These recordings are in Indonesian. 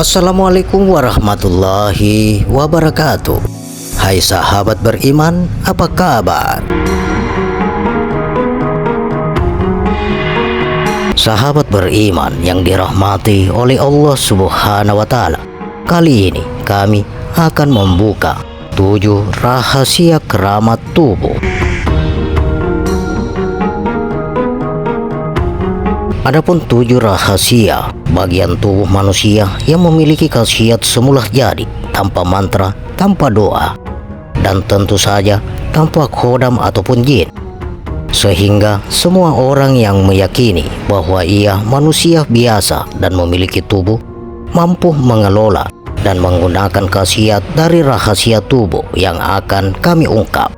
Assalamualaikum warahmatullahi wabarakatuh. Hai sahabat beriman, apa kabar? Sahabat beriman yang dirahmati oleh Allah Subhanahu wa Ta'ala, kali ini kami akan membuka 7 rahasia keramat tubuh. Adapun 7 rahasia bagian tubuh manusia yang memiliki khasiat semula jadi, tanpa mantra, tanpa doa, dan tentu saja tanpa khodam ataupun jin, sehingga semua orang yang meyakini bahwa ia manusia biasa dan memiliki tubuh mampu mengelola dan menggunakan khasiat dari rahasia tubuh yang akan kami ungkap.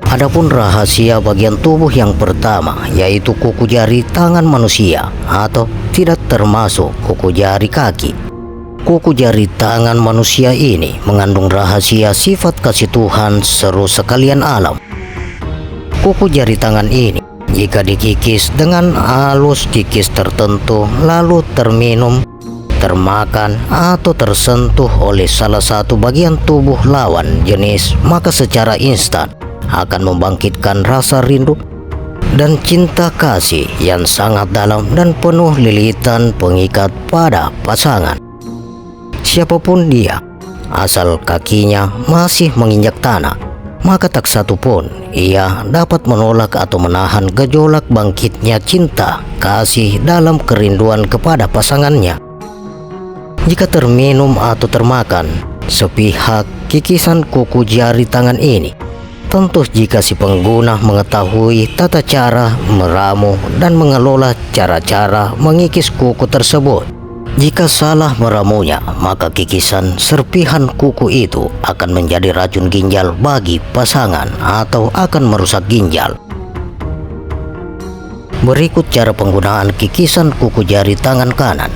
Adapun rahasia bagian tubuh yang pertama yaitu kuku jari tangan manusia, atau tidak termasuk kuku jari kaki. Kuku jari tangan manusia ini mengandung rahasia sifat kasih Tuhan seru sekalian alam. Kuku jari tangan ini jika dikikis dengan halus kikis tertentu lalu terminum, termakan atau tersentuh oleh salah satu bagian tubuh lawan jenis, maka secara instan akan membangkitkan rasa rindu dan cinta kasih yang sangat dalam dan penuh lilitan pengikat pada pasangan. Siapapun dia, asal kakinya masih menginjak tanah, maka tak satu pun ia dapat menolak atau menahan gejolak bangkitnya cinta kasih dalam kerinduan kepada pasangannya. Jika terminum atau termakan sepihak kikisan kuku jari tangan ini, tentu jika si pengguna mengetahui tata cara meramu dan mengelola cara-cara mengikis kuku tersebut. Jika salah meramunya, maka kikisan serpihan kuku itu akan menjadi racun ginjal bagi pasangan atau akan merusak ginjal. Berikut cara penggunaan kikisan kuku jari tangan kanan.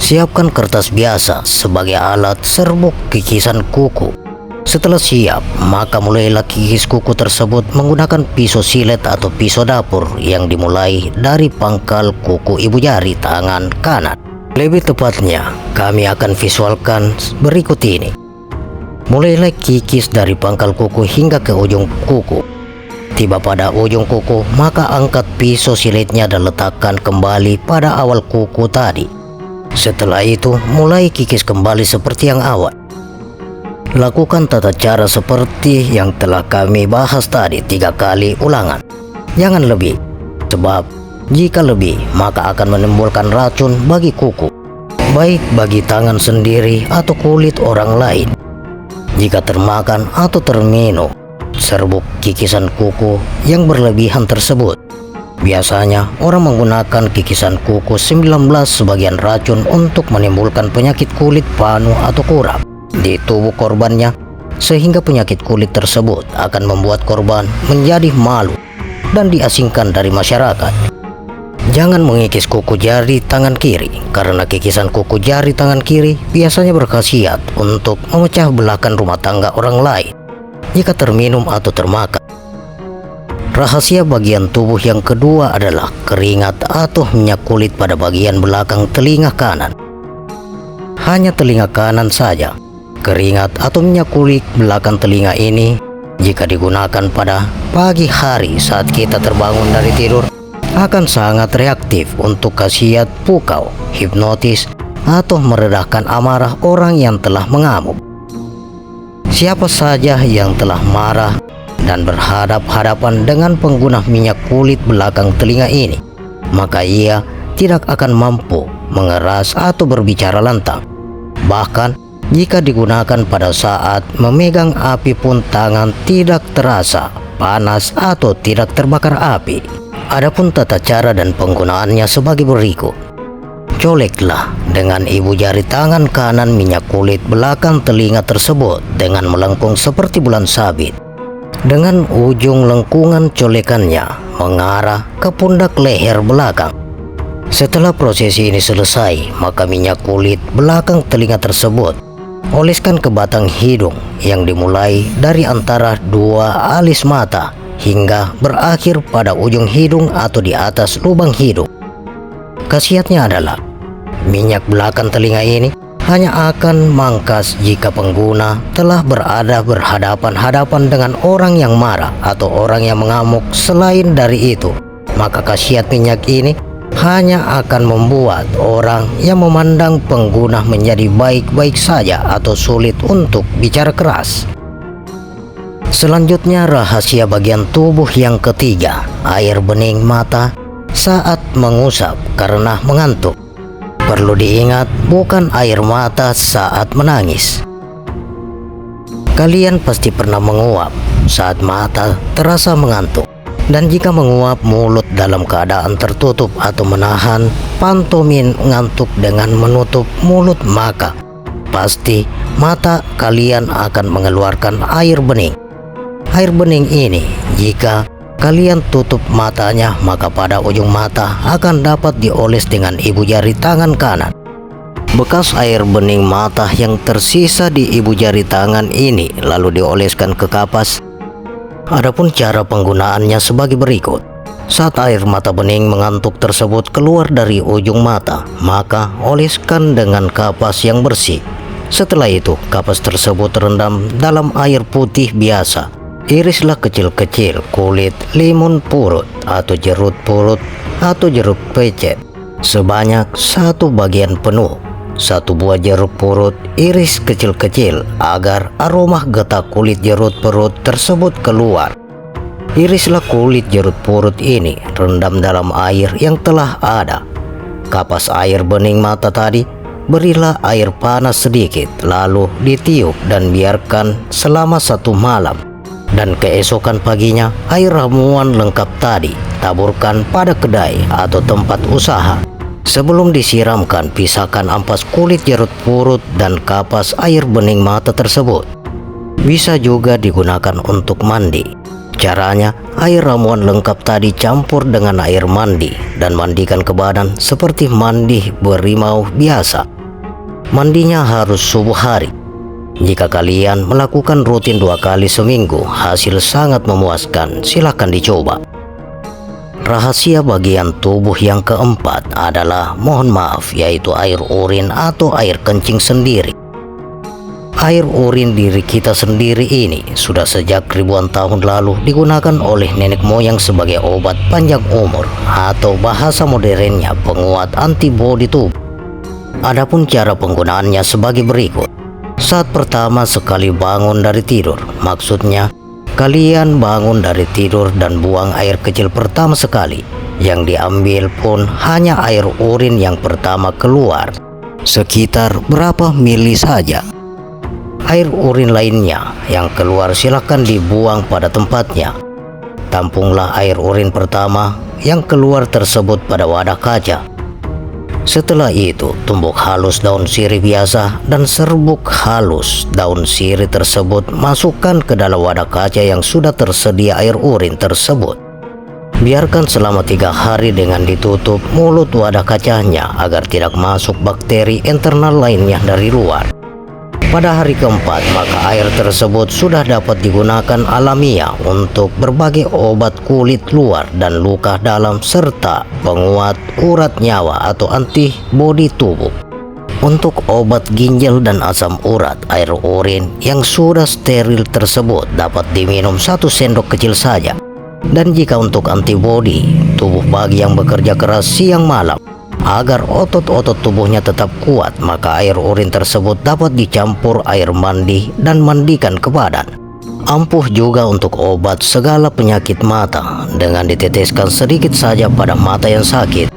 Siapkan kertas biasa sebagai alat serbuk kikisan kuku. Setelah siap, maka mulailah kikis kuku tersebut menggunakan pisau silet atau pisau dapur yang dimulai dari pangkal kuku ibu jari tangan kanan. Lebih tepatnya, kami akan visualkan berikut ini. Mulailah kikis dari pangkal kuku hingga ke ujung kuku. Tiba pada ujung kuku, maka angkat pisau silitnya dan letakkan kembali pada awal kuku tadi. Setelah itu, mulai kikis kembali seperti yang awal. Lakukan tata cara seperti yang telah kami bahas tadi 3 kali ulangan. Jangan lebih, sebab jika lebih maka akan menimbulkan racun bagi kuku, baik bagi tangan sendiri atau kulit orang lain. Jika termakan atau terminum serbuk kikisan kuku yang berlebihan tersebut, biasanya orang menggunakan kikisan kuku 19 sebagian racun untuk menimbulkan penyakit kulit panu atau kuram di tubuh korbannya, sehingga penyakit kulit tersebut akan membuat korban menjadi malu dan diasingkan dari masyarakat. Jangan mengikis kuku jari tangan kiri, karena kikisan kuku jari tangan kiri biasanya berkhasiat untuk memecah belahkan rumah tangga orang lain jika terminum atau termakan. Rahasia bagian tubuh yang kedua adalah keringat atau minyak kulit pada bagian belakang telinga kanan. Hanya telinga kanan saja. Keringat atau minyak kulit belakang telinga ini jika digunakan pada pagi hari saat kita terbangun dari tidur akan sangat reaktif untuk khasiat pukau, hipnotis, atau meredahkan amarah orang yang telah mengamuk. Siapa saja yang telah marah dan berhadap-hadapan dengan pengguna minyak kulit belakang telinga ini, maka ia tidak akan mampu mengeras atau berbicara lantang. Bahkan jika digunakan pada saat memegang api pun tangan tidak terasa panas atau tidak terbakar api. Adapun tata cara dan penggunaannya sebagai berikut. Coleklah dengan ibu jari tangan kanan minyak kulit belakang telinga tersebut dengan melengkung seperti bulan sabit, dengan ujung lengkungan colekannya mengarah ke pundak leher belakang. Setelah prosesi ini selesai, maka minyak kulit belakang telinga tersebut oleskan ke batang hidung yang dimulai dari antara 2 alis mata hingga berakhir pada ujung hidung atau di atas lubang hidung. Khasiatnya adalah Minyak belakang telinga ini hanya akan mangkas jika pengguna telah berada berhadapan-hadapan dengan orang yang marah atau orang yang mengamuk. Selain dari itu, maka khasiat minyak ini hanya akan membuat orang yang memandang pengguna menjadi baik-baik saja atau sulit untuk bicara keras. Selanjutnya, rahasia bagian tubuh yang ketiga, air bening mata saat mengusap karena mengantuk. Perlu diingat, bukan air mata saat menangis. Kalian pasti pernah menguap saat mata terasa mengantuk. Dan jika menguap mulut dalam keadaan tertutup atau menahan pantomin ngantuk dengan menutup mulut, maka pasti mata kalian akan mengeluarkan air bening. Air bening ini, jika kalian tutup matanya, maka pada ujung mata akan dapat dioles dengan ibu jari tangan kanan. Bekas air bening mata yang tersisa di ibu jari tangan ini lalu dioleskan ke kapas. Adapun cara penggunaannya sebagai berikut. Saat air mata bening mengantuk tersebut keluar dari ujung mata, maka oleskan dengan kapas yang bersih. Setelah itu, kapas tersebut terendam dalam air putih biasa. Irislah kecil-kecil kulit limun purut atau jeruk purut atau jeruk pecet sebanyak 1 bagian penuh. 1 buah jeruk purut iris kecil-kecil agar aroma getah kulit jeruk purut tersebut keluar. Irislah kulit jeruk purut ini, rendam dalam air yang telah ada. Kapas air bening mata tadi, berilah air panas sedikit, lalu ditiup dan biarkan selama 1 malam. Dan keesokan paginya, air ramuan lengkap tadi taburkan pada kedai atau tempat usaha. Sebelum disiramkan, pisahkan ampas kulit jeruk purut dan kapas air bening mata tersebut. Bisa juga digunakan untuk mandi. Caranya, air ramuan lengkap tadi campur dengan air mandi dan mandikan ke badan seperti mandi berimau biasa. Mandinya harus subuh hari. Jika kalian melakukan rutin 2 kali seminggu, hasil sangat memuaskan. Silakan dicoba. Rahasia bagian tubuh yang keempat adalah mohon maaf, yaitu air urin atau air kencing sendiri. Air urin diri kita sendiri ini sudah sejak ribuan tahun lalu digunakan oleh nenek moyang sebagai obat panjang umur atau bahasa modernnya penguat antibodi tubuh. Adapun cara penggunaannya sebagai berikut. Saat pertama sekali bangun dari tidur, maksudnya kalian bangun dari tidur dan buang air kecil pertama sekali. Yang diambil pun hanya air urin yang pertama keluar, sekitar berapa mili saja. Air urin lainnya yang keluar silakan dibuang pada tempatnya. Tampunglah air urin pertama yang keluar tersebut pada wadah kaca. Setelah itu, tumbuk halus daun sirih biasa dan serbuk halus daun sirih tersebut masukkan ke dalam wadah kaca yang sudah tersedia air urin tersebut. Biarkan selama 3 hari dengan ditutup mulut wadah kacanya agar tidak masuk bakteri internal lainnya dari luar. Pada hari keempat, maka air tersebut sudah dapat digunakan alamiah untuk berbagai obat kulit luar dan luka dalam serta penguat urat nyawa atau antibodi tubuh. Untuk obat ginjal dan asam urat, air urin yang sudah steril tersebut dapat diminum 1 sendok kecil saja. Dan jika untuk antibodi tubuh bagi yang bekerja keras siang malam agar otot-otot tubuhnya tetap kuat, maka air urin tersebut dapat dicampur air mandi dan mandikan ke badan. Ampuh juga untuk obat segala penyakit mata dengan diteteskan sedikit saja pada mata yang sakit.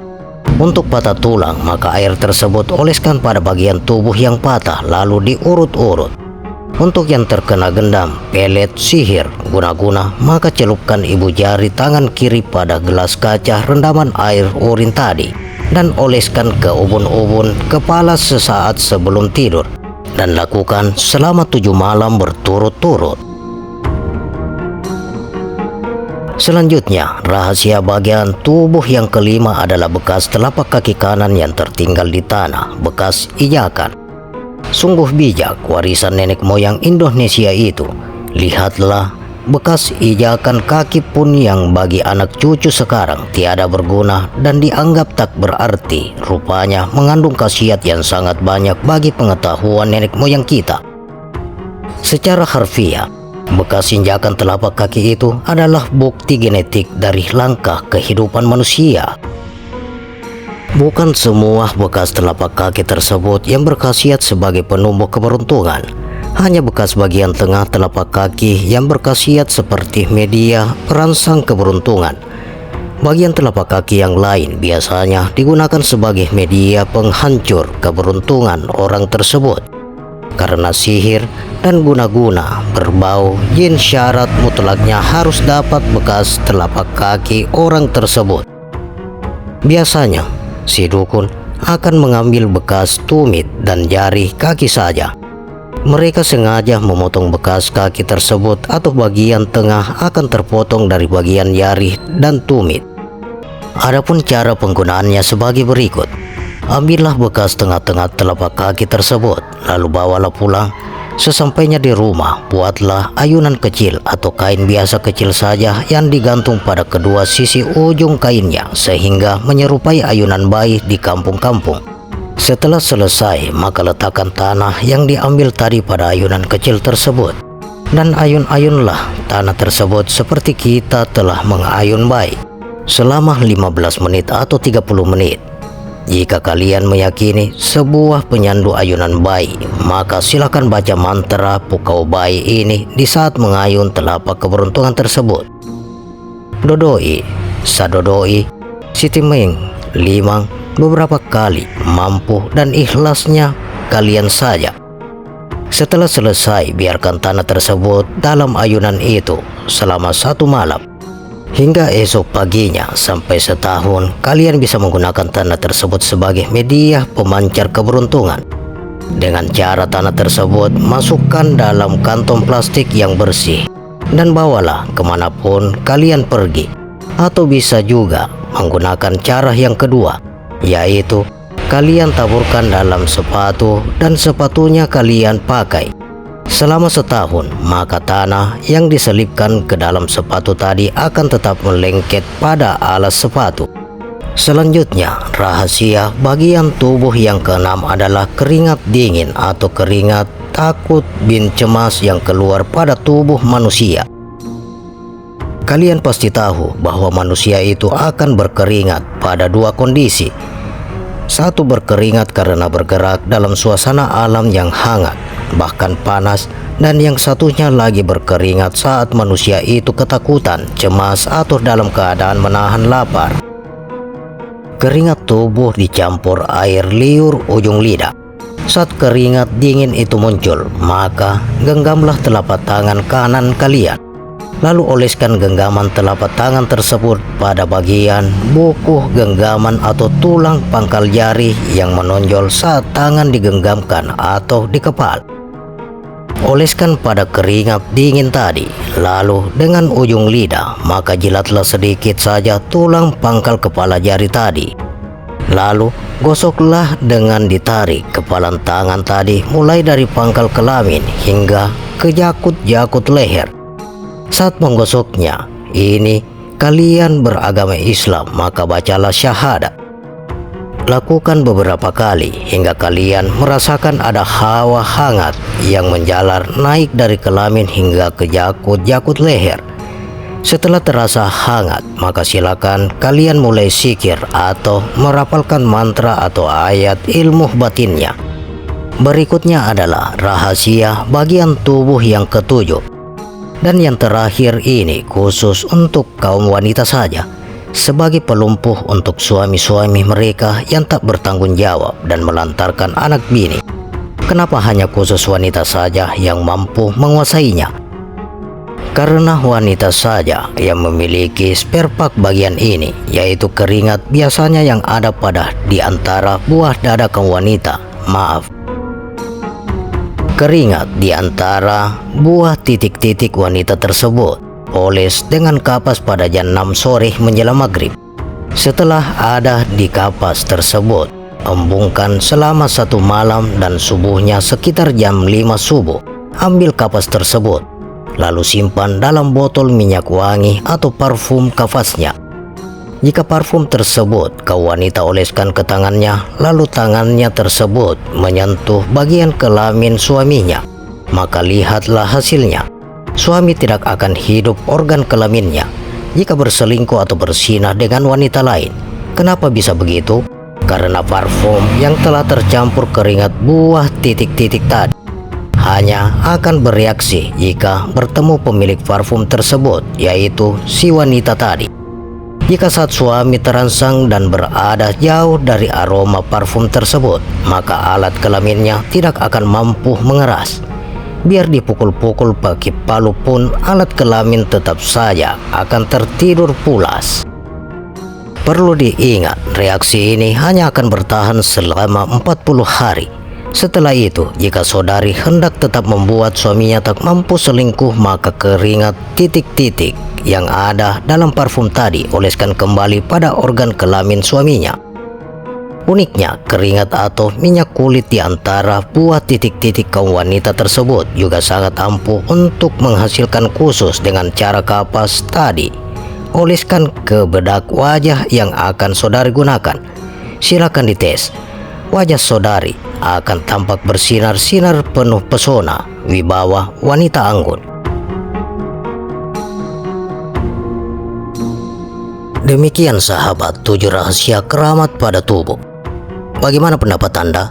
Untuk patah tulang, maka air tersebut oleskan pada bagian tubuh yang patah lalu diurut-urut. Untuk yang terkena gendam, pelet, sihir, guna-guna, maka celupkan ibu jari tangan kiri pada gelas kaca rendaman air urin tadi dan oleskan ke ubun-ubun kepala sesaat sebelum tidur, dan lakukan selama 7 malam berturut-turut. Selanjutnya, rahasia bagian tubuh yang kelima adalah bekas telapak kaki kanan yang tertinggal di tanah, bekas ijakan. Sungguh bijak warisan nenek moyang Indonesia itu. Lihatlah bekas ijakan kaki pun yang bagi anak cucu sekarang tiada berguna dan dianggap tak berarti, rupanya mengandung khasiat yang sangat banyak bagi pengetahuan nenek moyang kita. Secara harfiah, bekas injakan telapak kaki itu adalah bukti genetik dari langkah kehidupan manusia. Bukan semua bekas telapak kaki tersebut yang berkhasiat sebagai penumbuh keberuntungan. Hanya bekas bagian tengah telapak kaki yang berkhasiat seperti media perangsang keberuntungan. Bagian telapak kaki yang lain biasanya digunakan sebagai media penghancur keberuntungan orang tersebut. Karena sihir dan guna-guna berbau, jin syarat mutlaknya harus dapat bekas telapak kaki orang tersebut. Biasanya, si dukun akan mengambil bekas tumit dan jari kaki saja. Mereka sengaja memotong bekas kaki tersebut atau bagian tengah akan terpotong dari bagian jari dan tumit. Adapun cara penggunaannya sebagai berikut. Ambillah bekas tengah-tengah telapak kaki tersebut, lalu bawalah pulang. Sesampainya di rumah, buatlah ayunan kecil atau kain biasa kecil saja yang digantung pada kedua sisi ujung kainnya sehingga menyerupai ayunan bayi di kampung-kampung. Setelah selesai, maka letakkan tanah yang diambil tadi pada ayunan kecil tersebut. Dan ayun-ayunlah tanah tersebut seperti kita telah mengayun bayi selama 15 menit atau 30 menit. Jika kalian meyakini sebuah penyandu ayunan bayi, maka silakan baca mantra pukau bayi ini di saat mengayun telapak keberuntungan tersebut. Dodoi, sadodoi, sitimeng, limang, beberapa kali, mampu dan ikhlasnya kalian saja. Setelah selesai, biarkan tanah tersebut dalam ayunan itu selama 1 malam. Hingga esok paginya sampai setahun, kalian bisa menggunakan tanah tersebut sebagai media pemancar keberuntungan. Dengan cara tanah tersebut, masukkan dalam kantong plastik yang bersih dan bawalah kemanapun kalian pergi. Atau bisa juga menggunakan cara yang kedua, yaitu kalian taburkan dalam sepatu dan sepatunya kalian pakai. Selama setahun, maka tanah yang diselipkan ke dalam sepatu tadi akan tetap melengket pada alas sepatu. Selanjutnya, rahasia bagian tubuh yang keenam adalah keringat dingin atau keringat takut bin cemas yang keluar pada tubuh manusia. Kalian pasti tahu bahwa manusia itu akan berkeringat pada 2 kondisi. Satu, berkeringat karena bergerak dalam suasana alam yang hangat, bahkan panas, dan yang satunya lagi berkeringat saat manusia itu ketakutan, cemas, atau dalam keadaan menahan lapar. Keringat tubuh dicampur air liur ujung lidah. Saat keringat dingin itu muncul, maka genggamlah telapak tangan kanan kalian. Lalu oleskan genggaman telapak tangan tersebut pada bagian buku genggaman atau tulang pangkal jari yang menonjol saat tangan digenggamkan atau dikepal. Oleskan pada keringat dingin tadi, lalu dengan ujung lidah, maka jilatlah sedikit saja tulang pangkal kepala jari tadi. Lalu gosoklah dengan ditarik kepalan tangan tadi mulai dari pangkal kelamin hingga ke jakut-jakut leher. Saat menggosoknya, ini kalian beragama Islam, maka bacalah syahadat. Lakukan beberapa kali hingga kalian merasakan ada hawa hangat yang menjalar naik dari kelamin hingga ke jakut-jakut leher. Setelah terasa hangat, maka silakan kalian mulai zikir atau merapalkan mantra atau ayat ilmu batinnya. Berikutnya adalah rahasia bagian tubuh yang ketujuh. Dan yang terakhir ini khusus untuk kaum wanita saja, sebagai pelumpuh untuk suami-suami mereka yang tak bertanggung jawab dan melantarkan anak bini. Kenapa hanya khusus wanita saja yang mampu menguasainya? Karena wanita saja yang memiliki spare part bagian ini, yaitu keringat biasanya yang ada pada di antara buah dada kaum wanita. Keringat di antara buah titik-titik wanita tersebut. Oles dengan kapas pada jam 6 sore menjelang maghrib. Setelah ada di kapas tersebut, embungkan selama 1 malam dan subuhnya sekitar jam 5 subuh. Ambil kapas tersebut, lalu simpan dalam botol minyak wangi atau parfum kafasnya. Jika parfum tersebut kau wanita oleskan ke tangannya, lalu tangannya tersebut menyentuh bagian kelamin suaminya, maka lihatlah hasilnya. Suami tidak akan hidup organ kelaminnya jika berselingkuh atau bersinah dengan wanita lain. Kenapa bisa begitu? Karena parfum yang telah tercampur keringat buah titik-titik tadi hanya akan bereaksi jika bertemu pemilik parfum tersebut, yaitu si wanita tadi. Jika saat suami terangsang dan berada jauh dari aroma parfum tersebut, maka alat kelaminnya tidak akan mampu mengeras. Biar dipukul-pukul pakai palu pun, alat kelamin tetap saja akan tertidur pulas. Perlu diingat, reaksi ini hanya akan bertahan selama 40 hari. Setelah itu, jika saudari hendak tetap membuat suaminya tak mampu selingkuh, maka keringat titik-titik yang ada dalam parfum tadi oleskan kembali pada organ kelamin suaminya. Uniknya, keringat atau minyak kulit di antara buah titik-titik kaum wanita tersebut juga sangat ampuh untuk menghasilkan khusus dengan cara kapas tadi. Oleskan ke bedak wajah yang akan saudari gunakan. Silakan dites. Wajah saudari akan tampak bersinar-sinar penuh pesona, wibawa wanita anggun. Demikian sahabat 7 rahasia keramat pada tubuh. Bagaimana pendapat Anda?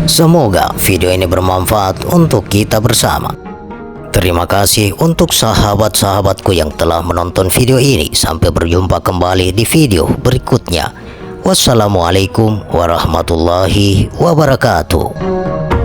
Semoga video ini bermanfaat untuk kita bersama. Terima kasih untuk sahabat-sahabatku yang telah menonton video ini. Sampai berjumpa kembali di video berikutnya. Wassalamualaikum warahmatullahi wabarakatuh.